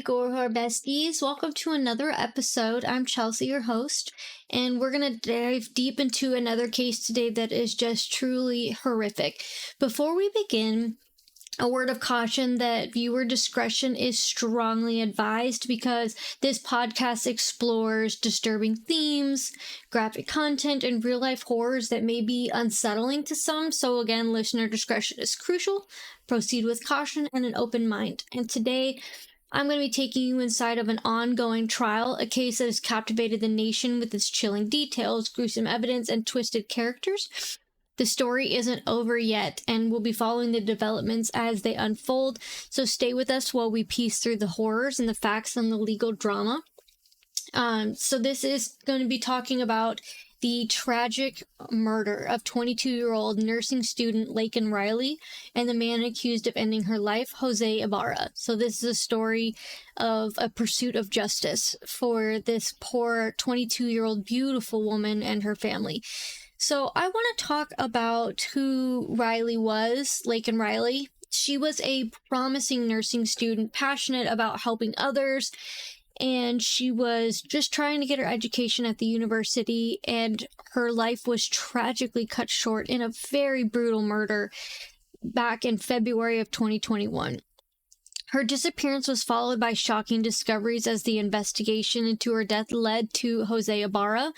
Gorhor besties. Welcome to another episode. I'm Chelsea, your host, and we're going to dive deep into another case today that is just truly horrific. Before we begin, a word of caution that viewer discretion is strongly advised because this podcast explores disturbing themes, graphic content, and real-life horrors that may be unsettling to some. So again, listener discretion is crucial. Proceed with caution and an open mind. And today, I'm going to be taking you inside of an ongoing trial, a case that has captivated the nation with its chilling details, gruesome evidence, and twisted characters. The story isn't over yet, and we'll be following the developments as they unfold, so stay with us while we piece through the horrors and the facts and the legal drama. So this is going to be talking about the tragic murder of 22-year-old nursing student Laken Riley and the man accused of ending her life, Jose Ibarra. So this is a story of a pursuit of justice for this poor 22-year-old beautiful woman and her family. So I want to talk about who Riley was, Laken Riley. She was a promising nursing student, passionate about helping others, and she was just trying to get her education at the university, and her life was tragically cut short in a very brutal murder back in February of 2021. Her disappearance was followed by shocking discoveries as the investigation into her death led to Jose Ibarra,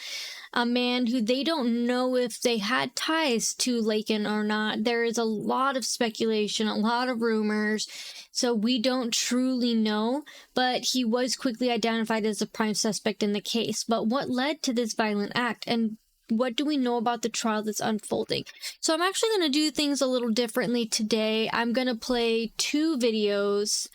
a man who they don't know if they had ties to Laken or not. There is a lot of speculation, a lot of rumors, so we don't truly know, but he was quickly identified as a prime suspect in the case. But what led to this violent act, and what do we know about the trial that's unfolding? So I'm actually going to do things a little differently today. I'm going to play two videos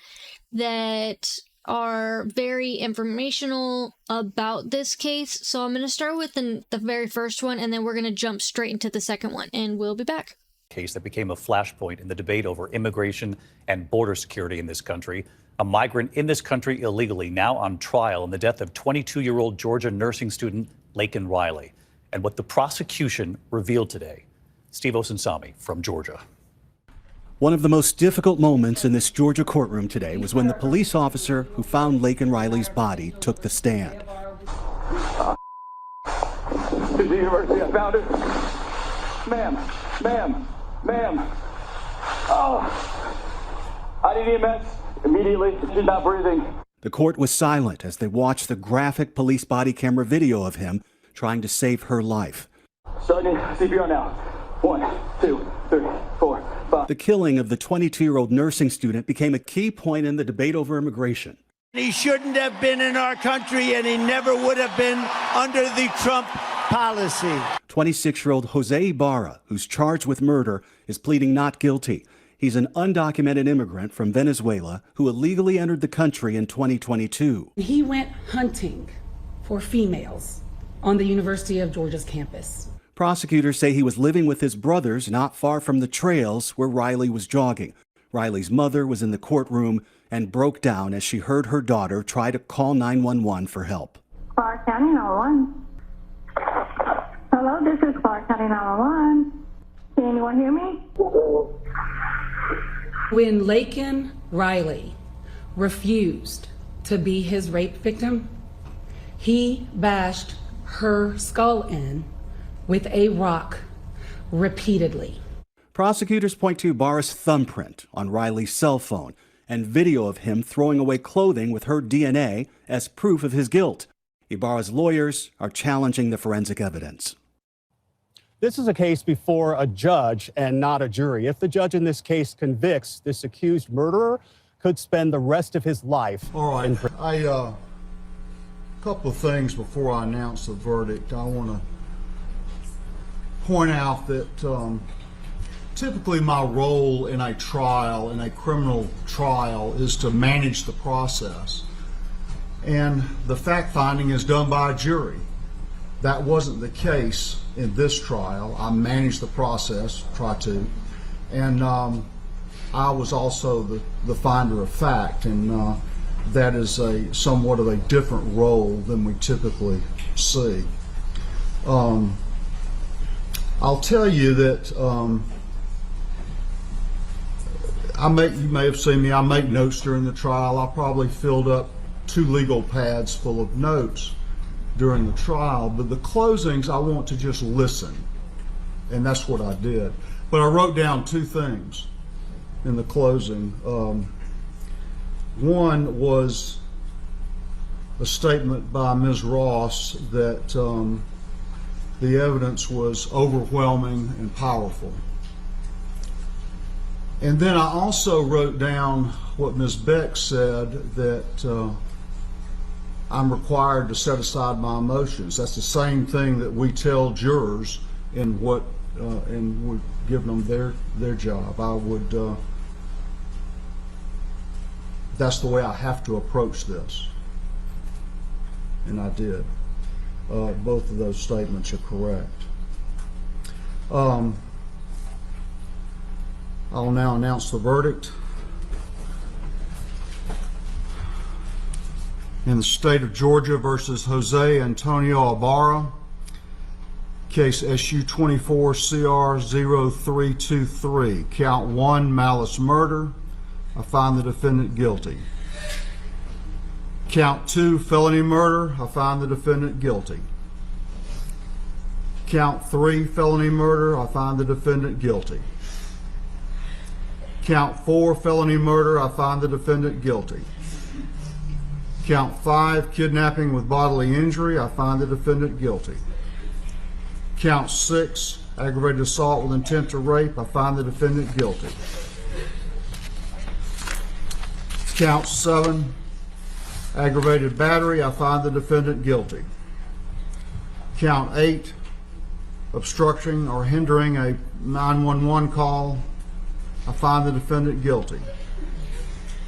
that are very informational about this case. So I'm going to start with the very first one, and then we're going to jump straight into the second one, and we'll be back. Case that became a flashpoint in the debate over immigration and border security in this country. A migrant in this country illegally, now on trial in the death of 22-year-old Georgia nursing student Laken Riley. And what the prosecution revealed today. Steve Osunsami from Georgia. One of the most difficult moments in this Georgia courtroom today was when the police officer who found Laken Riley's body took the stand. To the university, I found her. Ma'am. Oh, I need EMS immediately. She's not breathing. The court was silent as they watched the graphic police body camera video of him trying to save her life. Starting CPR now. 1, 2, 3, 4, 5. The killing of the 22-year-old nursing student became a key point in the debate over immigration. He shouldn't have been in our country, and he never would have been under the Trump policy. 26-year-old Jose Ibarra, who's charged with murder, is pleading not guilty. He's an undocumented immigrant from Venezuela who illegally entered the country in 2022. He went hunting for females on the University of Georgia's campus. Prosecutors say he was living with his brothers not far from the trails where Riley was jogging. Riley's mother was in the courtroom and broke down as she heard her daughter try to call 911 for help. Clark County 911. Hello, this is Clark County 911. Can anyone hear me? When Laken Riley refused to be his rape victim, he bashed her skull in with a rock repeatedly. Prosecutors point to Ibarra's thumbprint on Riley's cell phone and video of him throwing away clothing with her DNA as proof of his guilt. Ibarra's lawyers are challenging the forensic evidence. This is a case before a judge and not a jury. If the judge in this case convicts this accused murderer, could spend the rest of his life in prison. A couple of things before I announce the verdict. I want to point out that typically my role in a trial, in a criminal trial, is to manage the process. And the fact finding is done by a jury. That wasn't the case in this trial. I managed the process, try to, and I was also the finder of fact, and that is somewhat of a different role than we typically see. I'll tell you that You may have seen me, I make notes during the trial. I probably filled up 2 legal pads full of notes during the trial, but the closings, I want to just listen. And that's what I did. But I wrote down 2 things in the closing. One was a statement by Ms. Ross that the evidence was overwhelming and powerful. And then I also wrote down what Ms. Beck said, that I'm required to set aside my emotions. That's the same thing that we tell jurors in what and we're giving them their job. That's the way I have to approach this, and I did. Both of those statements are correct. I'll now announce the verdict. In the state of Georgia versus Jose Antonio Ibarra, case SU 24CR0323, count 1, malice murder. I find the defendant guilty. Count 2, felony murder. I find the defendant guilty. Count 3, felony murder. I find the defendant guilty. Count 4, felony murder. I find the defendant guilty. Count 5, kidnapping with bodily injury. I find the defendant guilty. Count 6, aggravated assault with intent to rape. I find the defendant guilty. Count 7, aggravated battery. I find the defendant guilty. Count 8, obstructing or hindering a 911 call. I find the defendant guilty.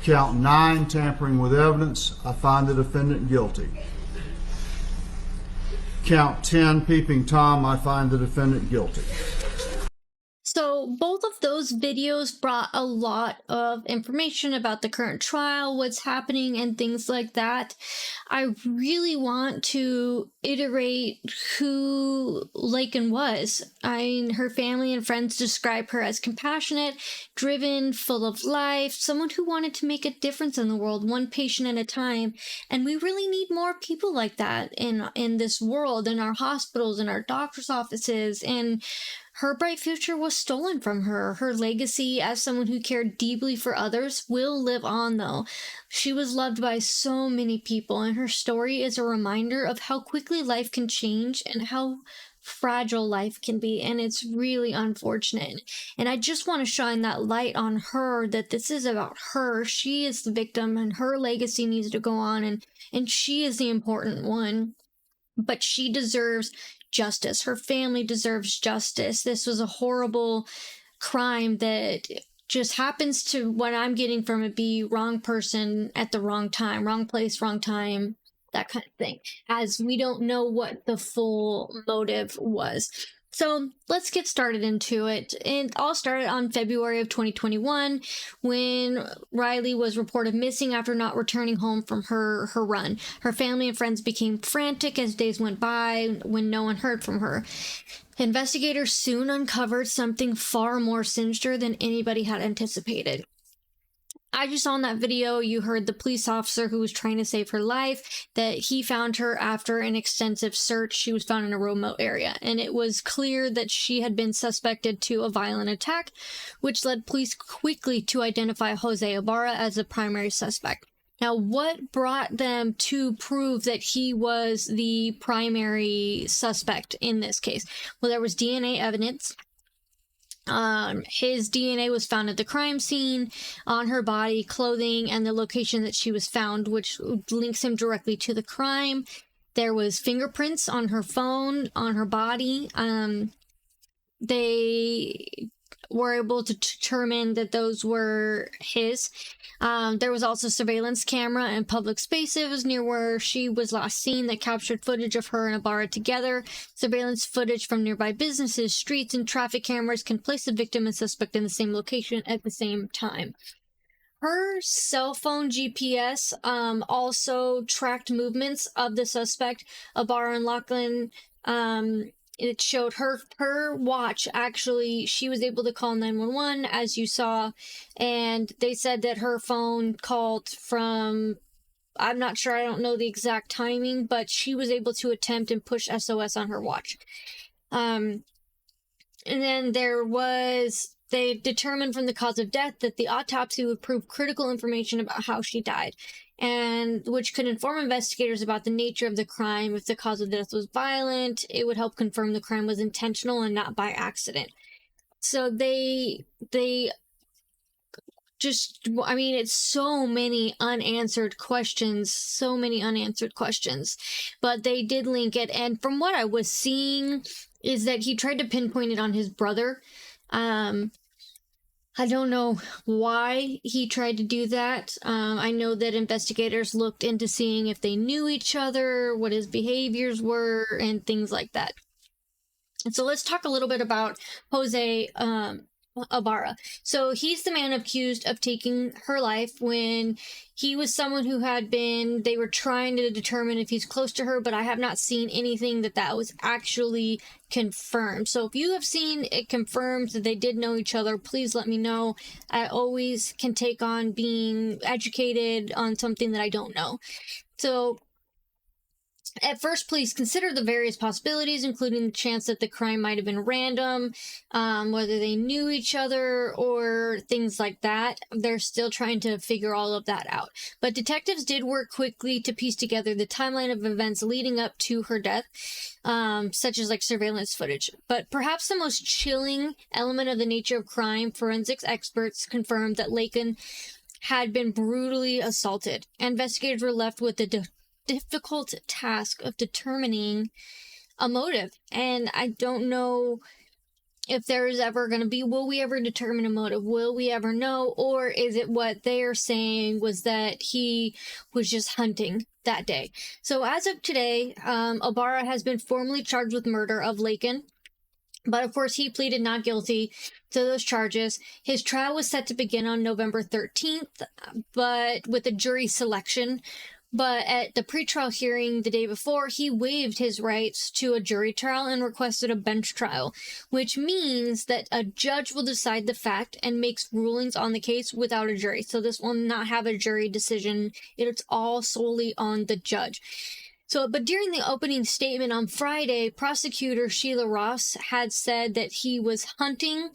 Count 9, tampering with evidence. I find the defendant guilty. Count 10, peeping Tom. I find the defendant guilty. So both of those videos brought a lot of information about the current trial, what's happening, and things like that. I really want to iterate who Laken was. Her family and friends describe her as compassionate, driven, full of life, someone who wanted to make a difference in the world, one patient at a time. And we really need more people like that in this world, in our hospitals, in our doctor's offices. And her bright future was stolen from her. Her legacy as someone who cared deeply for others will live on, though. She was loved by so many people, and her story is a reminder of how quickly life can change and how fragile life can be, and it's really unfortunate. And I just want to shine that light on her, that this is about her. She is the victim, and her legacy needs to go on, and she is the important one. But she deserves justice. Her family deserves justice. This was a horrible crime that just happens to, what I'm getting from it, be wrong person at the wrong time, wrong place, wrong time, that kind of thing, as we don't know what the full motive was. So let's get started into it. And all started on February of 2021 when Riley was reported missing after not returning home from her run. Her family and friends became frantic as days went by when no one heard from her. Investigators soon uncovered something far more sinister than anybody had anticipated. I just saw in that video, you heard the police officer who was trying to save her life, that he found her after an extensive search. She was found in a remote area, and it was clear that she had been suspected to a violent attack, which led police quickly to identify Jose Ibarra as the primary suspect. Now, what brought them to prove that he was the primary suspect in this case? Well, there was DNA evidence. His DNA was found at the crime scene, on her body, clothing, and the location that she was found, which links him directly to the crime. There was fingerprints on her phone, on her body. They were able to determine that those were his. There was also surveillance camera in public spaces near where she was last seen that captured footage of her and Ibarra together. Surveillance footage from nearby businesses, streets, and traffic cameras can place the victim and suspect in the same location at the same time. Her cell phone GPS also tracked movements of the suspect, Ibarra and Laken. it showed her watch. Actually, she was able to call 911, as you saw, and they said that her phone called from, I'm not sure, I don't know the exact timing, but she was able to attempt and push SOS on her watch. And then they determined from the cause of death that the autopsy would prove critical information about how she died, and which could inform investigators about the nature of the crime. If the cause of death was violent, it would help confirm the crime was intentional and not by accident. So they just, I mean, it's so many unanswered questions, but they did link it. And from what I was seeing is that he tried to pinpoint it on his brother. I don't know why he tried to do that. I know that investigators looked into seeing if they knew each other, what his behaviors were, and things like that. And so let's talk a little bit about Jose Ibarra. So he's the man accused of taking her life when he was someone who they were trying to determine if he's close to her, but I have not seen anything that was actually confirmed. So if you have seen it confirmed that they did know each other, please let me know. I always can take on being educated on something that I don't know. So at first, please consider the various possibilities, including the chance that the crime might have been random, whether they knew each other or things like that. They're still trying to figure all of that out. But detectives did work quickly to piece together the timeline of events leading up to her death, such as like surveillance footage. But perhaps the most chilling element of the nature of crime, forensics experts confirmed that Laken had been brutally assaulted. Investigators were left with the difficult task of determining a motive, and I don't know if there is ever going to be, will we ever determine a motive? Will we ever know? Or is it what they are saying was that he was just hunting that day? So as of today, Ibarra has been formally charged with murder of Laken, but of course he pleaded not guilty to those charges. His trial was set to begin on November 13th, but with a jury selection. But at the pretrial hearing the day before, he waived his rights to a jury trial and requested a bench trial, which means that a judge will decide the fact and makes rulings on the case without a jury. So this will not have a jury decision. It's all solely on the judge. So, but during the opening statement on Friday, prosecutor Sheila Ross had said that he was hunting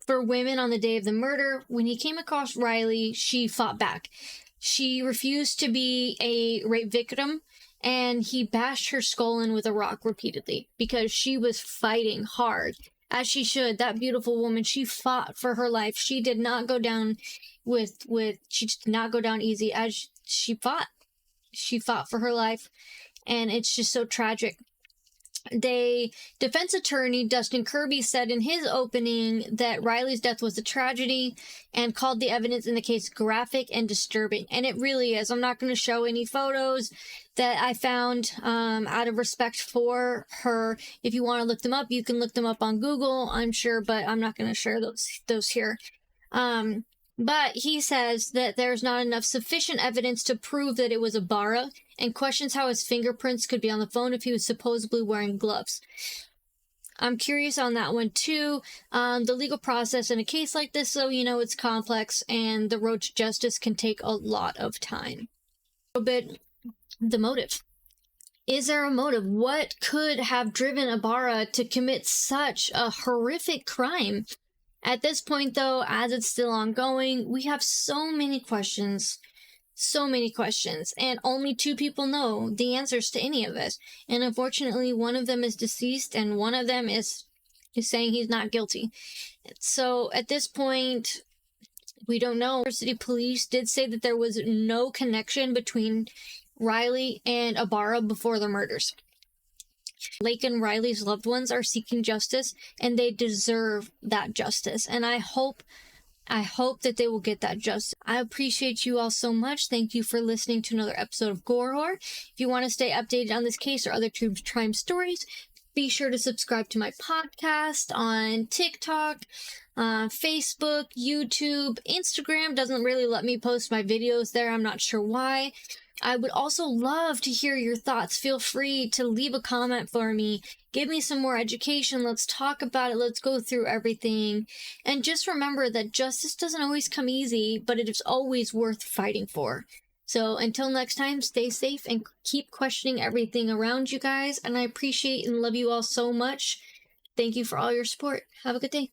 for women on the day of the murder. When he came across Riley, she fought back. She refused to be a rape victim, and he bashed her skull in with a rock repeatedly because she was fighting hard, as she should. That beautiful woman, she fought for her life. She did not go down she did not go down easy as she fought. She fought for her life, and it's just so tragic. Defense attorney Dustin Kirby said in his opening that Riley's death was a tragedy and called the evidence in the case graphic and disturbing. And it really is. I'm not going to show any photos that I found out of respect for her. If you want to look them up, you can look them up on Google, I'm sure, but I'm not going to share those here. But he says that there's not enough sufficient evidence to prove that it was Ibarra, and questions how his fingerprints could be on the phone if he was supposedly wearing gloves. I'm curious on that one too. The legal process in a case like this, though, it's complex, and the road to justice can take a lot of time. A little bit, the motive. Is there a motive? What could have driven Ibarra to commit such a horrific crime? At this point, though, as it's still ongoing, we have so many questions, and only 2 people know the answers to any of this. And unfortunately, one of them is deceased, and one of them is saying he's not guilty. So at this point, we don't know. City police did say that there was no connection between Riley and Ibarra before the murders. Laken Riley's loved ones are seeking justice, and they deserve that justice. And I hope that they will get that justice. I appreciate you all so much. Thank you for listening to another episode of Gore Horror. If you want to stay updated on this case or other true crime stories, be sure to subscribe to my podcast on TikTok, Facebook, YouTube. Instagram doesn't really let me post my videos there. I'm not sure why. I would also love to hear your thoughts. Feel free to leave a comment for me. Give me some more education. Let's talk about it. Let's go through everything. And just remember that justice doesn't always come easy, but it is always worth fighting for. So until next time, stay safe and keep questioning everything around you guys. And I appreciate and love you all so much. Thank you for all your support. Have a good day.